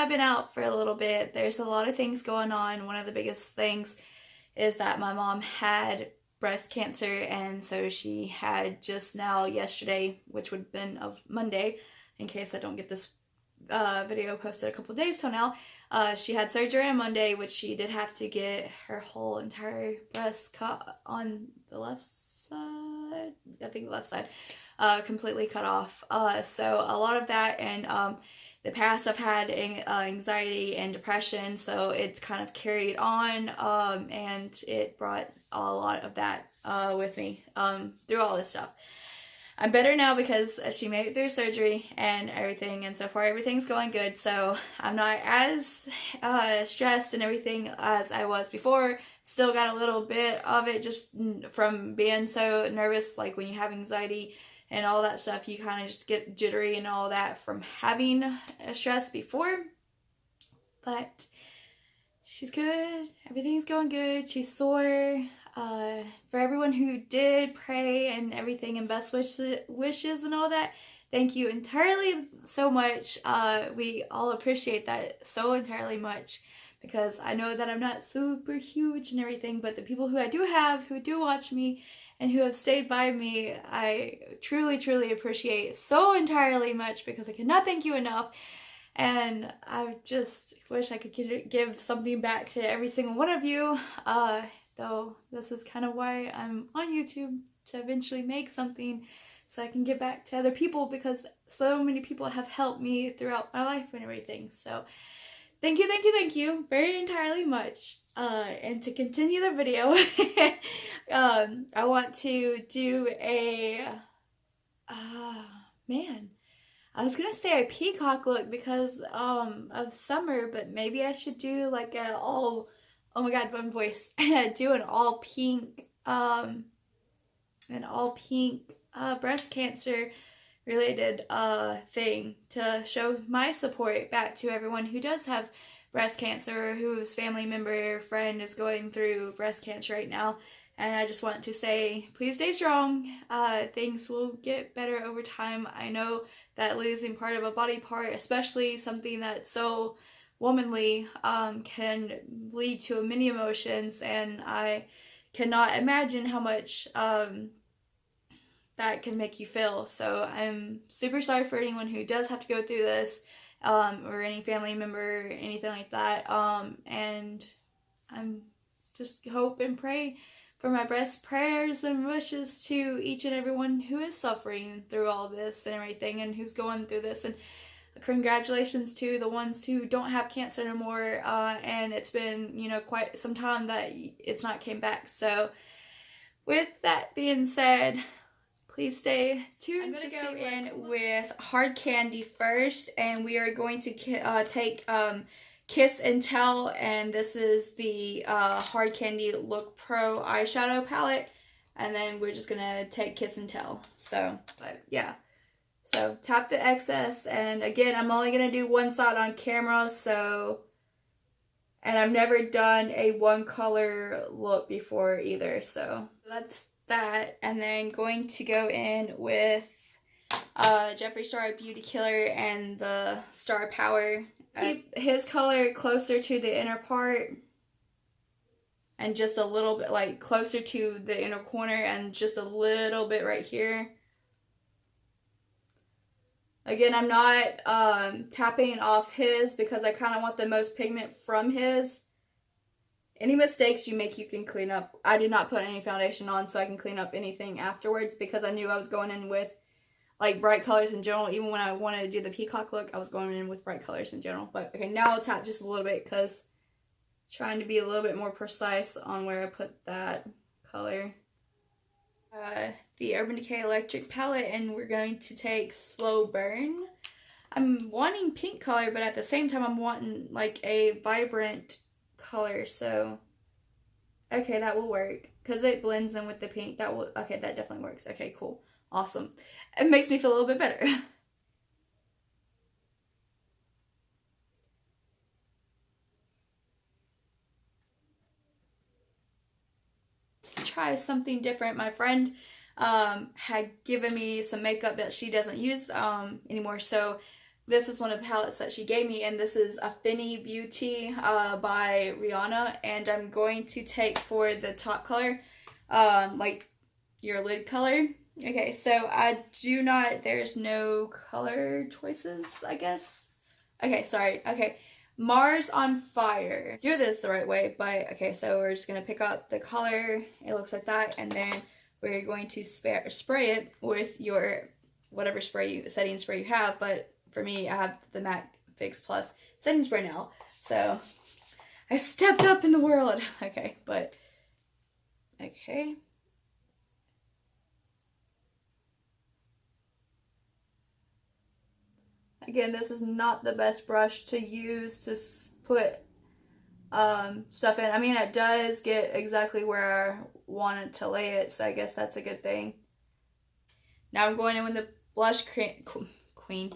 I've been out for a little bit. There's a lot of things going on. One of the biggest things is that my mom had breast cancer, and so she had just now yesterday, which would have been of Monday, in case I don't get this video posted a couple days till now, she had surgery on Monday, which she did have to get her whole entire breast cut on the left side, I think the left side, completely cut off. So a lot of that, and the past I've had anxiety and depression, so it's kind of carried on, and it brought a lot of that with me through all this stuff. I'm better now because she made it through surgery and everything, and so far everything's going good, so I'm not as stressed and everything as I was before. Still got a little bit of it just from being so nervous, like when you have anxiety and all that stuff, you kind of just get jittery and all that from having stress before. But she's good, everything's going good, she's sore. For everyone who did pray and everything and best wishes and all that, thank you entirely so much. We all appreciate that so entirely much, because I know that I'm not super huge and everything, but the people who I do have, who do watch me and who have stayed by me, I truly appreciate so entirely much, because I cannot thank you enough. And I just wish I could give something back to every single one of you. Though this is kind of why I'm on YouTube, to eventually make something so I can give back to other people, because so many people have helped me throughout my life and everything. So thank you very entirely much. And to continue the video, I want to do a, man, I was gonna say a peacock look because of summer, but maybe I should do like an all, oh my god, one voice, do an all pink breast cancer related thing to show my support back to everyone who does have breast cancer, or whose family member or friend is going through breast cancer right now. And I just want to say, please stay strong. Things will get better over time. I know that losing part of a body part, especially something that's so womanly, can lead to many emotions, and I cannot imagine how much that can make you feel. So I'm super sorry for anyone who does have to go through this, or any family member, anything like that, and I'm just hope and pray for my best prayers and wishes to each and everyone who is suffering through all this and everything, and who's going through this. And congratulations to the ones who don't have cancer anymore, and it's been, you know, quite some time that it's not came back. So with that being said, please stay tuned. I'm going to go in with hard candy first, and we are going to take Kiss and Tell, and this is the Hard Candy Look Pro eyeshadow palette, and then we're just going to take Kiss and Tell. So, but yeah. So tap the excess, and again, I'm only going to do one side on camera, so, and I've never done a one color look before either, so that's that. And then going to go in with Jeffree Star Beauty Killer and the Star Power. Keep his color closer to the inner part, and just a little bit, like closer to the inner corner, and just a little bit right here. Again, I'm not tapping off his, because I kind of want the most pigment from his. Any mistakes you make, you can clean up. I did not put any foundation on, so I can clean up anything afterwards, because I knew I was going in with like bright colors in general. Even when I wanted to do the peacock look, I was going in with bright colors in general. But okay, now I'll tap just a little bit, because trying to be a little bit more precise on where I put that color. The Urban Decay Electric palette, and we're going to take Slow Burn. I'm wanting pink color, but at the same time I'm wanting like a vibrant color, so okay, that will work because it blends in with the pink. That will, okay, that definitely works. Okay, cool, awesome. It makes me feel a little bit better. To try something different, my friend had given me some makeup that she doesn't use anymore, so This is one of the palettes that she gave me, and this is Affinity Beauty by Rihanna, and I'm going to take for the top color, like your lid color. Okay, so there's no color choices, I guess. Okay, sorry. Okay, Mars on Fire. Do this the right way, but okay, so we're just gonna pick up the color. It looks like that, and then we're going to spray it with your whatever setting spray you have. But for me, I have the MAC Fix Plus setting spray now, so I stepped up in the world. Okay, but okay. Again, this is not the best brush to use to put stuff in. I mean, it does get exactly where I wanted to lay it, so I guess that's a good thing. Now I'm going in with the blush queen,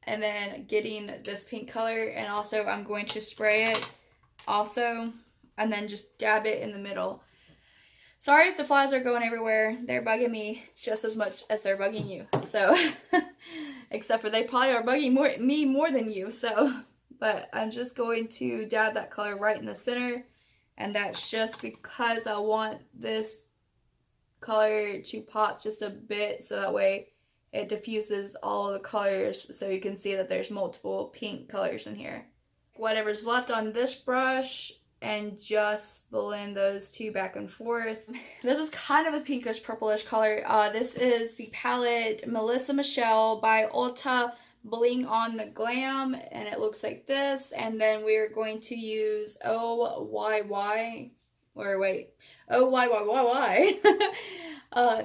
and then getting this pink color, and also I'm going to spray it also, and then just dab it in the middle. Sorry if the flies are going everywhere. They're bugging me just as much as they're bugging you. So, except for they probably are bugging me more than you. So, but I'm just going to dab that color right in the center. And that's just because I want this color to pop just a bit, so that way it diffuses all the colors, so you can see that there's multiple pink colors in here. Whatever's left on this brush, and just blend those two back and forth. This is kind of a pinkish purplish color. This is the palette Melisa Michelle by Ulta, Bling on the Glam, and it looks like this. And then we're going to use OYY,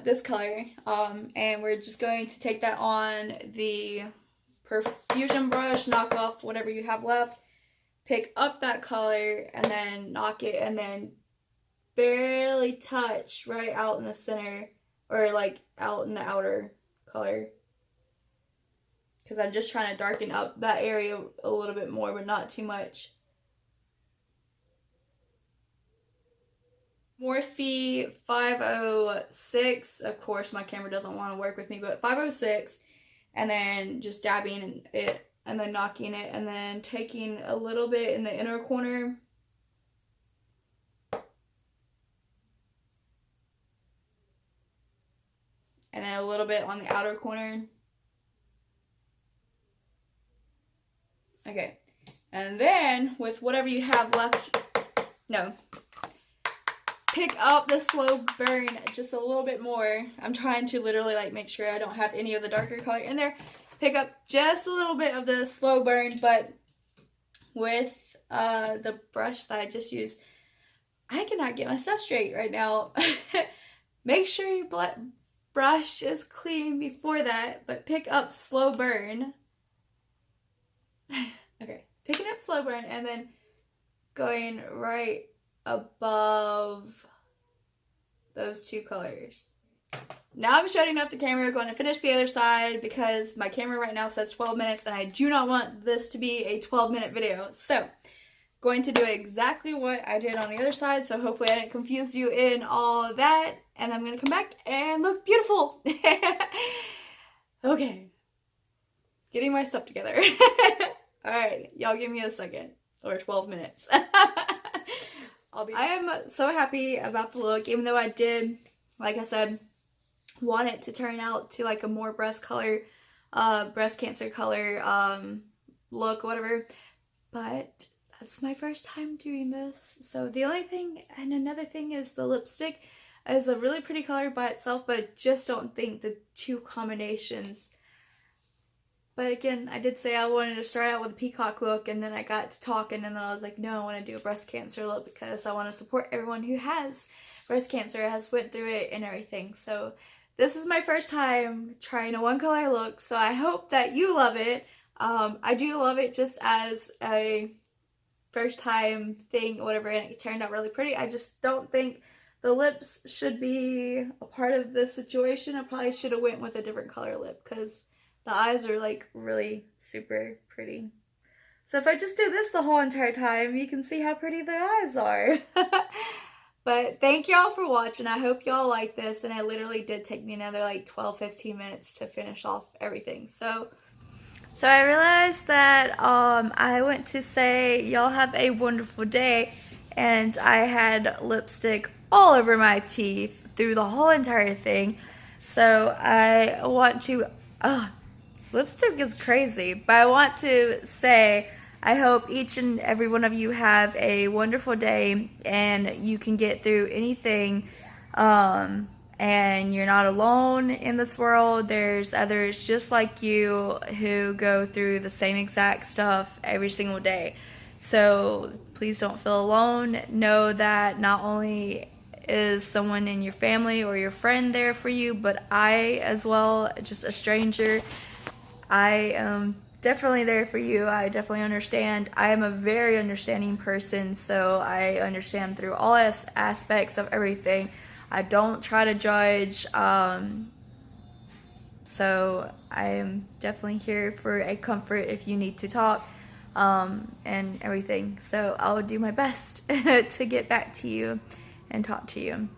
this color. And we're just going to take that on the Perfusion brush, knock off whatever you have left, pick up that color, and then knock it, and then barely touch right out in the center, or like out in the outer color, because I'm just trying to darken up that area a little bit more, but not too much. Morphe 506, of course my camera doesn't want to work with me, but 506, and then just dabbing it, and then knocking it, and then taking a little bit in the inner corner. And then a little bit on the outer corner. Okay. And then, with whatever you have left, pick up the slow burn just a little bit more. I'm trying to literally like make sure I don't have any of the darker color in there. Pick up just a little bit of the slow burn, but with the brush that I just used, I cannot get my stuff straight right now. Make sure your brush is clean before that, but pick up slow burn. Okay, picking up slow burn, and then going right above those two colors. Now I'm shutting off the camera, going to finish the other side, because my camera right now says 12 minutes and I do not want this to be a 12-minute video. So, going to do exactly what I did on the other side, so hopefully I didn't confuse you in all that, and I'm going to come back and look beautiful. Okay. Getting my stuff together. Alright, y'all give me a second, or 12 minutes. I am so happy about the look, even though I did, like I said, want it to turn out to like a more breast cancer color look, whatever, but that's my first time doing this. So the only thing, and another thing, is the lipstick is a really pretty color by itself, but I just don't think the two combinations. But again, I did say I wanted to start out with a peacock look, and then I got to talking, and then I was like, no, I want to do a breast cancer look, because I want to support everyone who has breast cancer, has went through it and everything. So this is my first time trying a one color look, so I hope that you love it. I do love it just as a first time thing, whatever, and it turned out really pretty. I just don't think the lips should be a part of this situation. I probably should have went with a different color lip, because the eyes are like really super pretty. So if I just do this the whole entire time, you can see how pretty the eyes are. But thank y'all for watching. I hope y'all like this, and it literally did take me another like 12-15 minutes to finish off everything. So So I realized that I went to say y'all have a wonderful day, and I had lipstick all over my teeth through the whole entire thing. So I want to, lipstick is crazy, but I want to say I hope each and every one of you have a wonderful day and you can get through anything. And you're not alone in this world. There's others just like you who go through the same exact stuff every single day. So please don't feel alone. Know that not only is someone in your family or your friend there for you, but I as well, just a stranger, I am definitely there for you. I definitely understand. I am a very understanding person, so I understand through all aspects of everything. I don't try to judge, so I am definitely here for a comfort if you need to talk, and everything. So I'll do my best to get back to you and talk to you.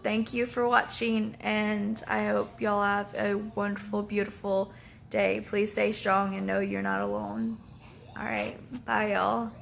Thank you for watching, and I hope y'all have a wonderful, beautiful day. Please stay strong and know you're not alone. Alright, bye y'all.